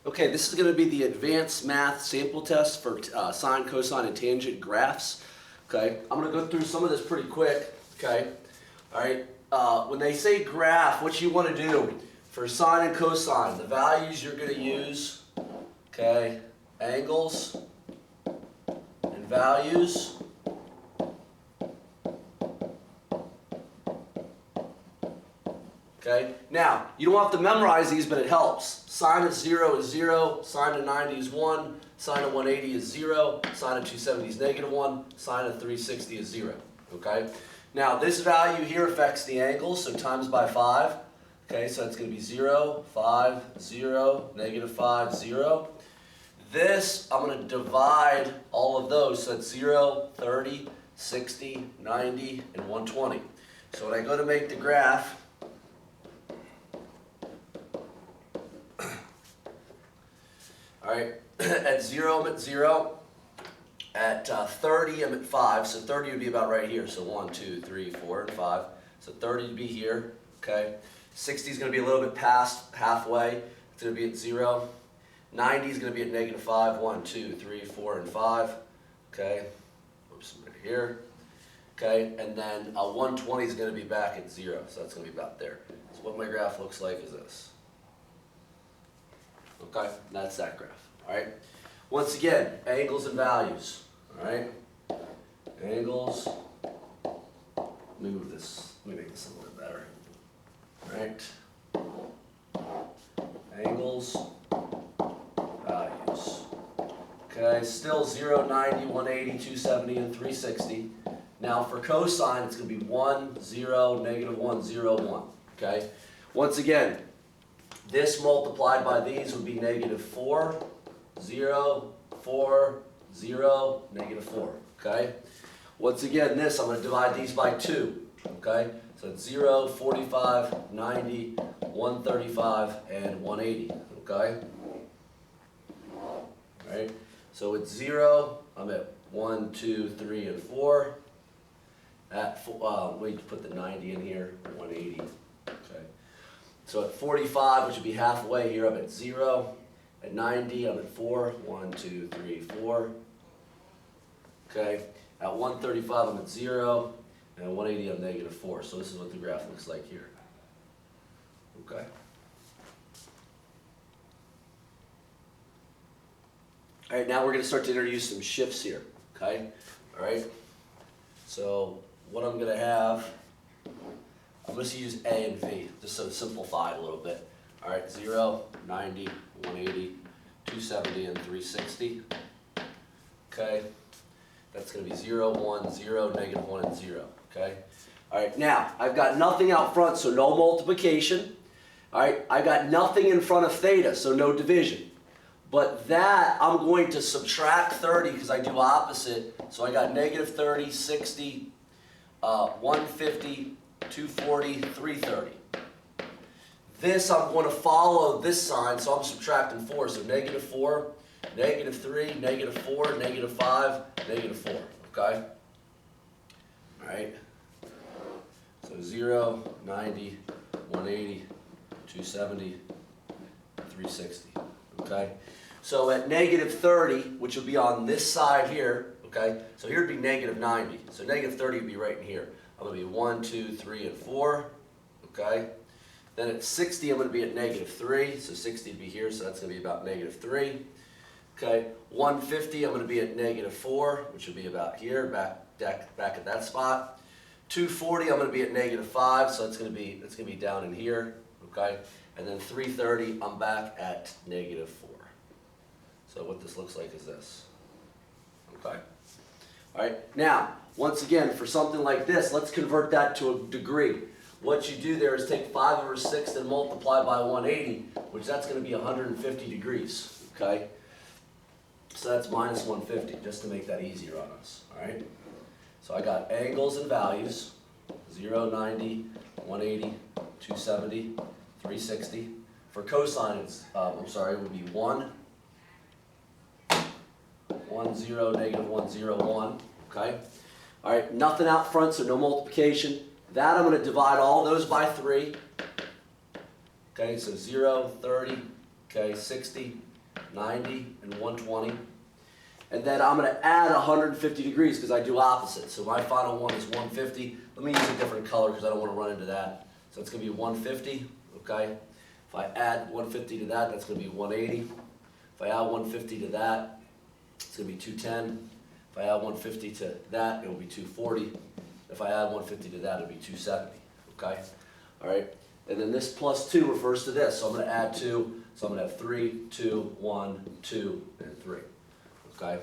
Okay, this is going to be the advanced math sample test for sine, cosine, and tangent graphs. Okay, I'm going to go through some of this pretty quick. Okay, all right. When they say graph, what you want to do for sine and cosine, the values you're going to use, okay, angles and values. Okay, now you don't have to memorize these, but it helps. Sine of 0 is 0, sine of 90 is 1, sine of 180 is 0, sine of 270 is -1, sine of 360 is 0. Okay, now this value here affects the angle, so times by 5. Okay, so it's going to be 0, 5, 0, -5, 0. This, I'm going to divide all of those, so it's 0, 30, 60, 90, and 120. So when I go to make the graph, all right, at 0, I'm at 0. At 30, I'm at 5. So 30 would be about right here. So 1, 2, 3, 4, and 5. So 30 would be here. Okay. 60 is going to be a little bit past halfway. It's going to be at 0. 90 is going to be at -5. 1, 2, 3, 4, and 5. Okay. Oops, right here. Okay. And then 120 is going to be back at 0. So that's going to be about there. So what my graph looks like is this. Okay, that's that graph. All right. Once again, angles and values. All right. Angles. Let me move this. Let me make this a little bit better. All right. Angles. Values. Okay. Still 0, 90, 180, 270, and 360. Now for cosine, it's going to be 1, 0, -1, 0, 1. Okay. Once again. This multiplied by these would be -4, 0, 4, 0, -4, okay? Once again, this, I'm going to divide these by 2, okay? So it's 0, 45, 90, 135, and 180, okay? All right, so it's 0, I'm at 1, 2, 3, and 4. At 4, we put the 90 in here, 180, okay? So at 45, which would be halfway here, I'm at 0. At 90, I'm at 4. 1, 2, 3, 4. Okay. At 135, I'm at 0. And at 180, I'm -4. So this is what the graph looks like here. Okay. All right, now we're going to start to introduce some shifts here. Okay. All right. So what I'm going to have, I'm going to use A and V, just so simplify it a little bit. All right, 0, 90, 180, 270, and 360. Okay, that's going to be 0, 1, 0, -1, and 0. Okay. All right, now I've got nothing out front, so no multiplication. All right, I got nothing in front of theta, so no division. But that I'm going to subtract 30 because I do opposite. So I got -30, 60, 150. 240, 330. This I'm going to follow this sign, so I'm subtracting 4. So -4, -3, -4, -5, -4. Okay? All right? So 0, 90, 180, 270, 360. Okay? So at -30, which will be on this side here, okay? So here would be -90. So -30 would be right in here. I'm going to be 1, 2, 3, and 4, okay? Then at 60, I'm going to be at -3, so 60 would be here, so that's going to be about -3. Okay, 150, I'm going to be at -4, which would be about here, back at that spot. 240, I'm going to be at -5, so it's going to be down in here, okay? And then 330, I'm back at -4. So what this looks like is this, okay? All right, now, once again, for something like this, let's convert that to a degree. What you do there is take 5/6 and multiply by 180, which that's going to be 150 degrees, okay? So that's -150, just to make that easier on us, all right? So I got angles and values, 0, 90, 180, 270, 360. For cosine, it's, it would be 1, 1, 0, -1, 0, 1, okay? All right, nothing out front, so no multiplication. That I'm going to divide all those by 3. Okay, so 0, 30, okay, 60, 90, and 120. And then I'm going to add 150 degrees because I do opposite. So my final one is 150. Let me use a different color because I don't want to run into that. So it's going to be 150, okay? If I add 150 to that, that's going to be 180. If I add 150 to that, it's going to be 210. If I add 150 to that, it will be 240. If I add 150 to that, it will be 270, okay? All right, and then this plus 2 refers to this. So I'm going to add 2. So I'm going to have 3, 2, 1, 2, and 3. Okay?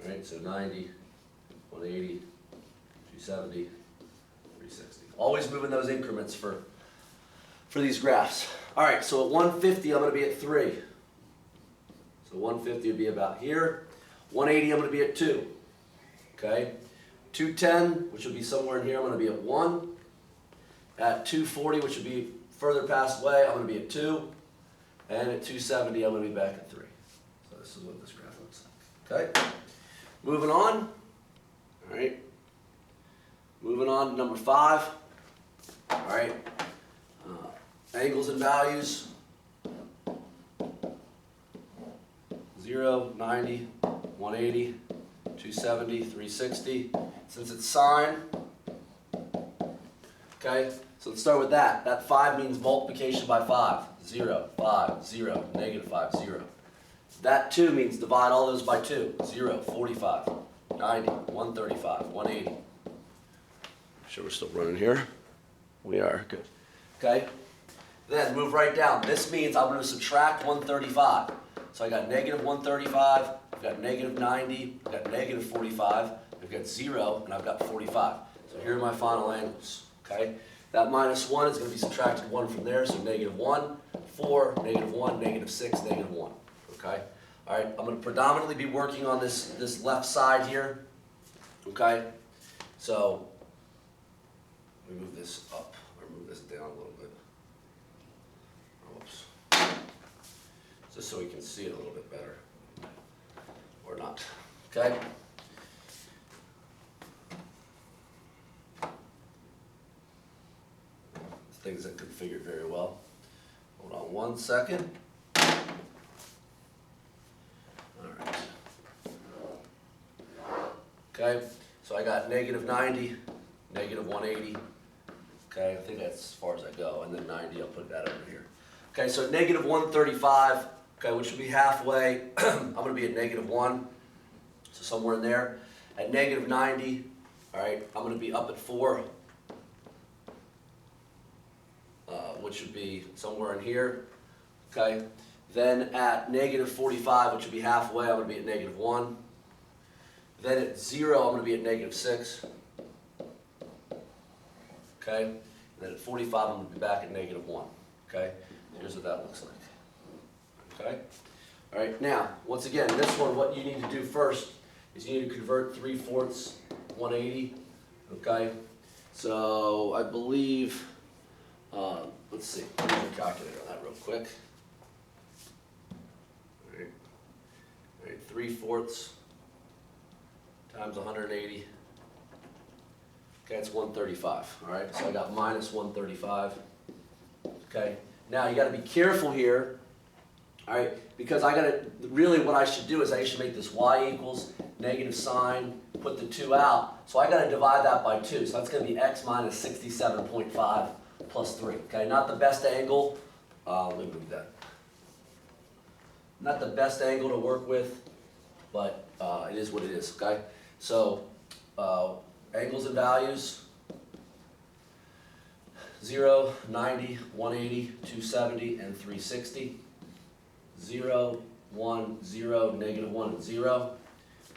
All right, so 90, 180, 270, 360. Always moving those increments for these graphs. All right, so at 150, I'm going to be at 3. So 150 would be about here. 180, I'm going to be at 2. Okay? 210, which will be somewhere in here, I'm going to be at 1. At 240, which would be further past away, I'm going to be at 2. And at 270, I'm going to be back at 3. So this is what this graph looks like. Okay? Moving on. All right. Moving on to number 5. All right. Angles and values. 0, 90, 180, 270, 360. Since it's sine, okay, so let's start with that. That 5 means multiplication by 5. 0, 5, 0, negative 5, 0. That 2 means divide all those by 2. 0, 45, 90, 135, 180. Make sure we're still running here. We are, good. Okay, then move right down. This means I'm going to subtract 135. So I got negative 135, I've got negative 90, I've got negative 45, I've got 0, and I've got 45. So here are my final angles, okay? That minus 1 is going to be subtracted 1 from there, so negative 1, 4, negative 1, negative 6, negative 1, okay? All right, I'm going to predominantly be working on this left side here, okay? So let me move this up, or move this down a little bit. Whoops. Just so we can see it a little bit better, or not, okay? Things that configured very well. Hold on one second. All right. Okay, so I got negative 90, negative 180. Okay, I think that's as far as I go, and then 90, I'll put that over here. Okay, so negative 135, okay, which will be halfway. I'm going to be at negative 1, so somewhere in there. At negative 90, all right, I'm going to be up at 4. Which would be somewhere in here, okay? Then at negative 45, which would be halfway, I'm going to be at negative 1. Then at 0, I'm going to be at negative 6, okay? And then at 45, I'm going to be back at negative 1, okay? Here's what that looks like, okay? All right, now, once again, this one, what you need to do first is you need to convert 3/4 180, okay? So I believe... let's see, let me use a calculator on that real quick. All right, 3/4 times 180. Okay, it's 135. All right, so I got minus 135. Okay, now you got to be careful here. All right, because I got to, really what I should do is I should make this y equals negative sign, put the 2 out. So I got to divide that by 2. So that's going to be x minus 67.5. Plus 3, okay? Not the best angle, let me move that. Not the best angle to work with, but it is what it is, okay? So, angles and values, 0, 90, 180, 270, and 360. 0, 1, 0, negative 1, and 0.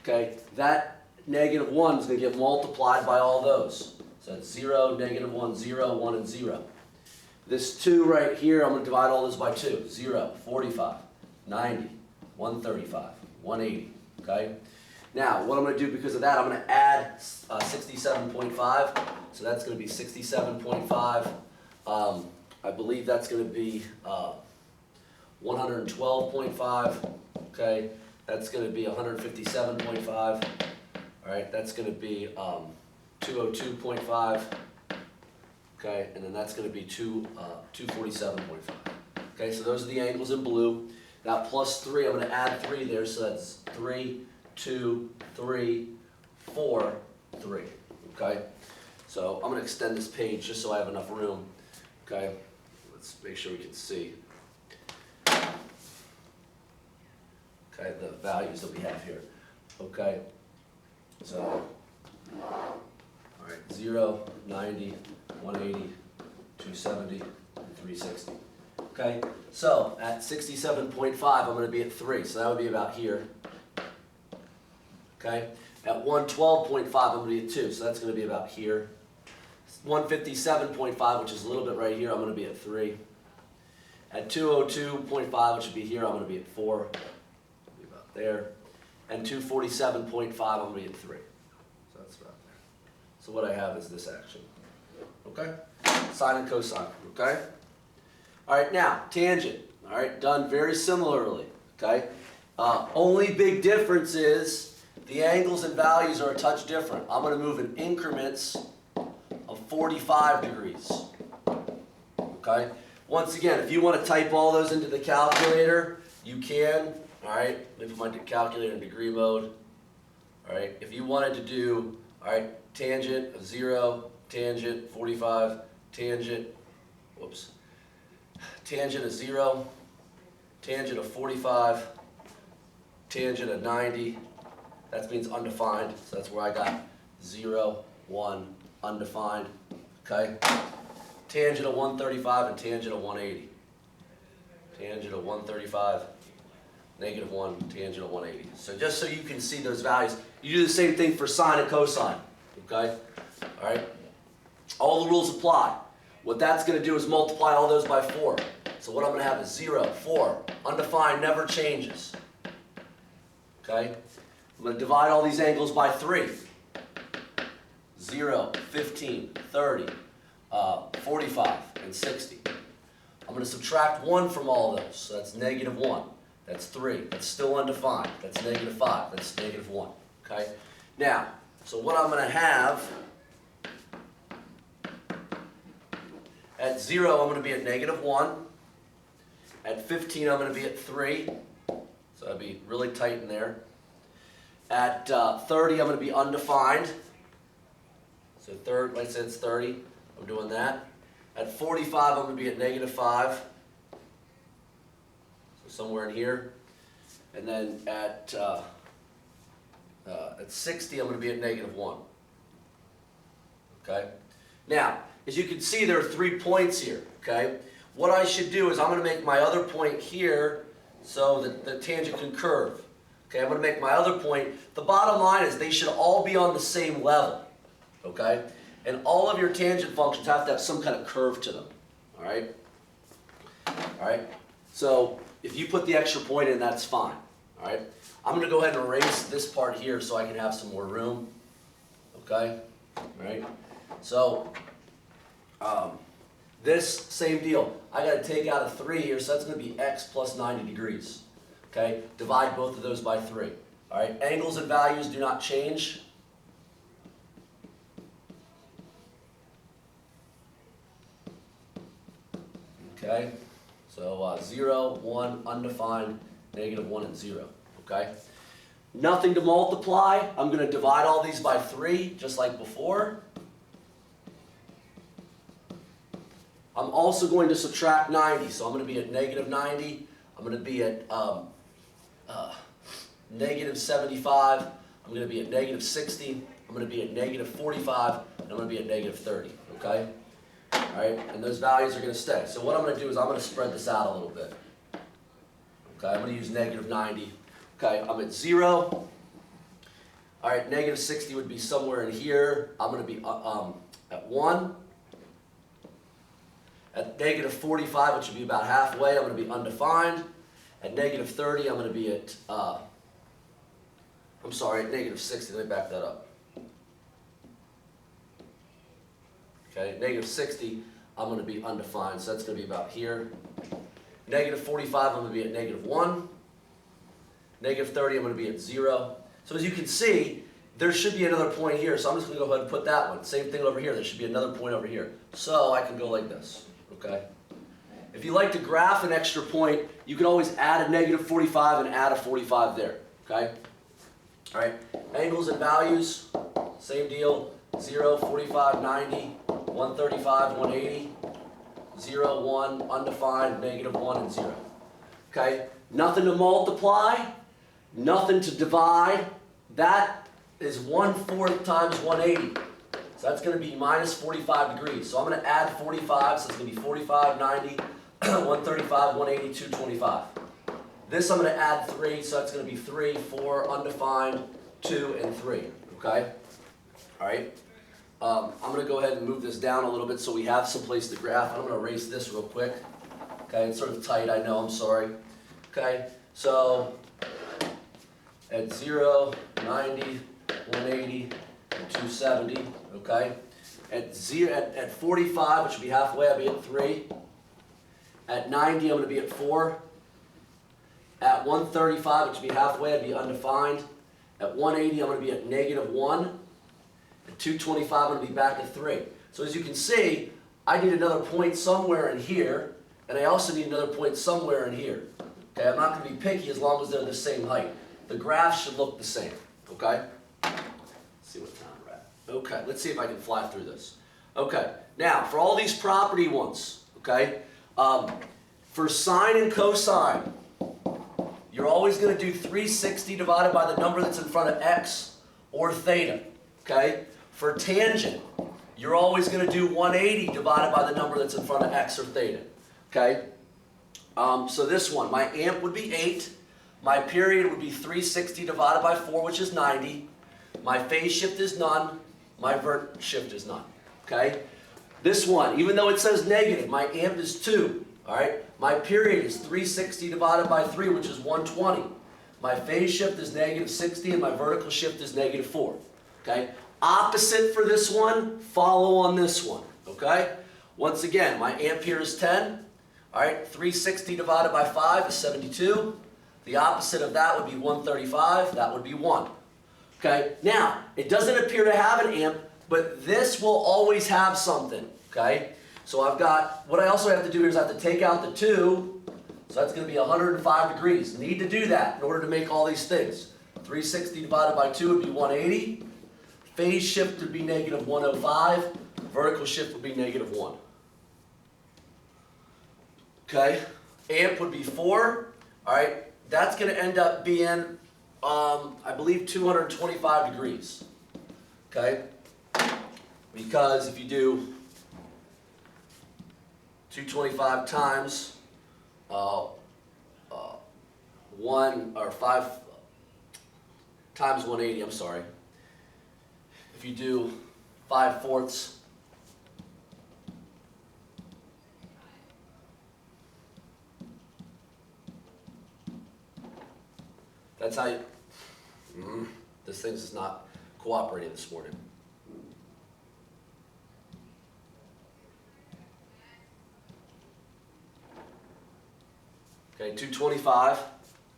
Okay, that negative 1 is going to get multiplied by all those. So it's 0, negative 1, 0, 1, and 0. This 2 right here, I'm going to divide all this by 2. 0, 45, 90, 135, 180. Okay? Now, what I'm going to do because of that, I'm going to add 67.5. So that's going to be 67.5. I believe that's going to be 112.5. Okay? That's going to be 157.5. All right? That's going to be 202.5, okay, and then that's going to be 247.5. Okay, so those are the angles in blue. Now plus 3, I'm going to add 3 there, so that's 3, 2, 3, 4, 3. Okay, so I'm going to extend this page just so I have enough room. Okay, let's make sure we can see. Okay, the values that we have here. Okay, so, all right, 0, 90, 180, 270, 360. Okay, so at 67.5, I'm going to be at 3, so that would be about here. Okay, at 112.5, I'm going to be at 2, so that's going to be about here. 157.5, which is a little bit right here, I'm going to be at 3. At 202.5, which would be here, I'm going to be at 4. Be about there. And 247.5, I'm going to be at 3. So that's about there. So what I have is this action. Okay? Sine and cosine. Okay? All right, now, tangent. All right, done very similarly. Okay? Only big difference is the angles and values are a touch different. I'm going to move in increments of 45 degrees. Okay? Once again, if you want to type all those into the calculator, you can. All right, let me put my calculator in degree mode. All right, if you wanted to do, all right, tangent of 0, tangent 45, tangent, whoops, tangent of 0, tangent of 45, tangent of 90, that means undefined, so that's where I got 0, 1, undefined, okay? Tangent of 135 and tangent of 180. Tangent of 135, negative 1, tangent of 180. So just so you can see those values, you do the same thing for sine and cosine, okay? All right? All the rules apply. What that's going to do is multiply all those by 4. So what I'm going to have is 0, 4, undefined, never changes. Okay? I'm going to divide all these angles by 3. 0, 15, 30, 45, and 60. I'm going to subtract 1 from all of those, so that's negative 1. That's 3. That's still undefined. That's negative 5. That's negative 1. Okay? Now, so what I'm going to have, at 0, I'm going to be at negative 1. At 15, I'm going to be at 3. So I'd be really tight in there. At 30, I'm going to be undefined. So third, like I said, it's 30. I'm doing that. At 45, I'm going to be at negative 5. So somewhere in here. And then at 60, I'm going to be at negative 1. Okay? Now, as you can see, there are 3 points here. Okay? What I should do is I'm going to make my other point here so that the tangent can curve. Okay? I'm going to make my other point. The bottom line is they should all be on the same level. Okay? And all of your tangent functions have to have some kind of curve to them. All right? All right? So if you put the extra point in, that's fine. All right? I'm going to go ahead and erase this part here so I can have some more room. Okay? All right? So this, same deal. I got to take out a 3 here, so that's going to be x plus 90 degrees. Okay? Divide both of those by 3. All right? Angles and values do not change. Okay, so 0, 1, undefined, negative 1, and 0. Okay, nothing to multiply. I'm going to divide all these by 3, just like before. I'm also going to subtract 90, so I'm going to be at negative 90. I'm going to be at negative 75. I'm going to be at negative 60. I'm going to be at negative 45, and I'm going to be at negative 30. Okay. All right, and those values are going to stay. So what I'm going to do is I'm going to spread this out a little bit. Okay, I'm going to use negative 90. Okay, I'm at 0. All right, negative 60 would be somewhere in here. I'm going to be at 1. At negative 45, which would be about halfway, I'm going to be undefined. At negative 30, I'm going to be at, at negative 60. Let me back that up. Okay, negative 60, I'm going to be undefined, so that's going to be about here. Negative 45, I'm going to be at negative 1. Negative 30, I'm going to be at 0. So as you can see, there should be another point here, so I'm just going to go ahead and put that one. Same thing over here, there should be another point over here. So I can go like this, okay? If you like to graph an extra point, you can always add a negative 45 and add a 45 there, okay? All right, angles and values, same deal, 0, 45, 90, 135, 180, 0, 1, undefined, negative 1, and 0. Okay, nothing to multiply, nothing to divide. That is 1/4 times 180. So that's going to be minus 45 degrees. So I'm going to add 45, so it's going to be 45, 90, 135, 180, 225. This I'm going to add 3, so that's going to be 3, 4, undefined, 2, and 3. Okay? All right? I'm going to go ahead and move this down a little bit so we have some place to graph. I'm going to erase this real quick. Okay, it's sort of tight, I know, I'm sorry. Okay, so at 0, 90, 180, and 270, okay? At 45, which would be halfway, I'll be at 3. At 90, I'm going to be at 4. At 135, which would be halfway, I'd be undefined. At 180, I'm going to be at negative 1. At 225, I'm going to be back at 3. So as you can see, I need another point somewhere in here, and I also need another point somewhere in here. Okay, I'm not going to be picky as long as they're the same height. The graphs should look the same, okay? Let's see what time we're at. Okay, let's see if I can fly through this. Okay, now for all these property ones, okay, for sine and cosine, you're always going to do 360 divided by the number that's in front of x or theta, okay? For tangent, you're always going to do 180 divided by the number that's in front of x or theta, okay? So this one, my amp would be 8. My period would be 360 divided by 4, which is 90. My phase shift is none. My vert shift is none. Okay? This one, even though it says negative, my amp is 2. All right? My period is 360 divided by 3, which is 120. My phase shift is negative 60, and my vertical shift is negative 4. Okay? Opposite for this one, follow on this one. Okay? Once again, my amp here is 10. All right, 360 divided by 5 is 72. The opposite of that would be 135. That would be 1. Okay, now, it doesn't appear to have an amp, but this will always have something. Okay, so I've got, what I also have to do is I have to take out the 2. So that's going to be 105 degrees. Need to do that in order to make all these things. 360 divided by 2 would be 180. Phase shift would be negative 105. Vertical shift would be negative 1. Okay, amp would be 4. All right, that's going to end up being, I believe, 225 degrees. Okay, because if you do 225 times 1 or 5 times 180, I'm sorry. If you do 5/4. That's how you, this thing's is not cooperating this morning. Okay, 225,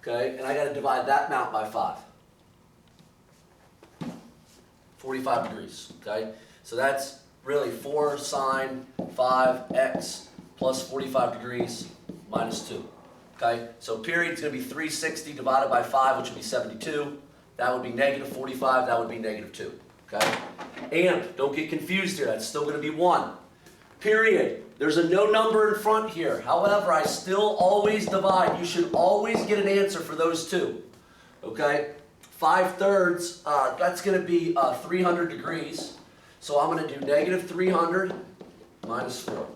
okay, and I got to divide that amount by 5. 45 degrees, okay? So that's really 4 sine 5x plus 45 degrees minus 2. Okay, so period is going to be 360 divided by 5, which would be 72. That would be negative 45. That would be negative 2. Okay, amp, don't get confused here. That's still going to be 1. Period. There's a no number in front here. However, I still always divide. You should always get an answer for those two. Okay, 5/3, that's going to be 300 degrees. So I'm going to do negative 300 minus 4.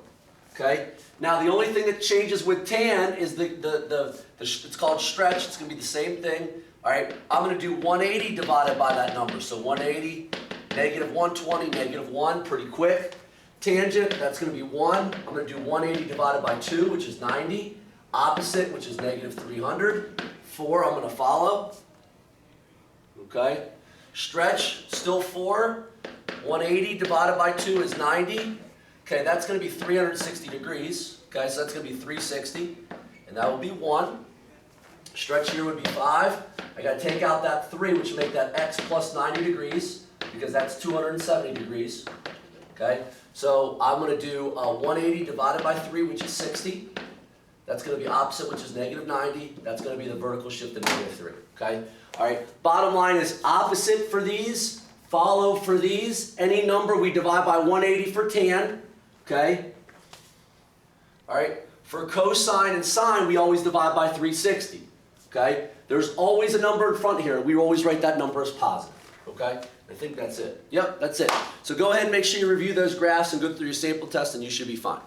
Okay. Now the only thing that changes with tan is it's called stretch. It's going to be the same thing. All right. I'm going to do 180 divided by that number. So 180, negative 120, negative 1, pretty quick. Tangent, that's going to be 1. I'm going to do 180 divided by 2, which is 90. Opposite, which is negative 300. 4, I'm going to follow. Okay. Stretch, still 4. 180 divided by 2 is 90. Okay, that's going to be 360 degrees. Okay, so that's going to be 360. And that will be 1. Stretch here would be 5. I got to take out that 3, which would make that x plus 90 degrees, because that's 270 degrees. Okay, so I'm going to do 180 divided by 3, which is 60. going to be opposite, which is negative 90. That's going to be the vertical shift of negative 3. Okay? All right. Bottom line is opposite for these, follow for these. Any number we divide by 180 for tan. Okay? All right. For cosine and sine, we always divide by 360. Okay? There's always a number in front here. We always write that number as positive. Okay? I think that's it. Yep, that's it. So go ahead and make sure you review those graphs and go through your sample test, and you should be fine.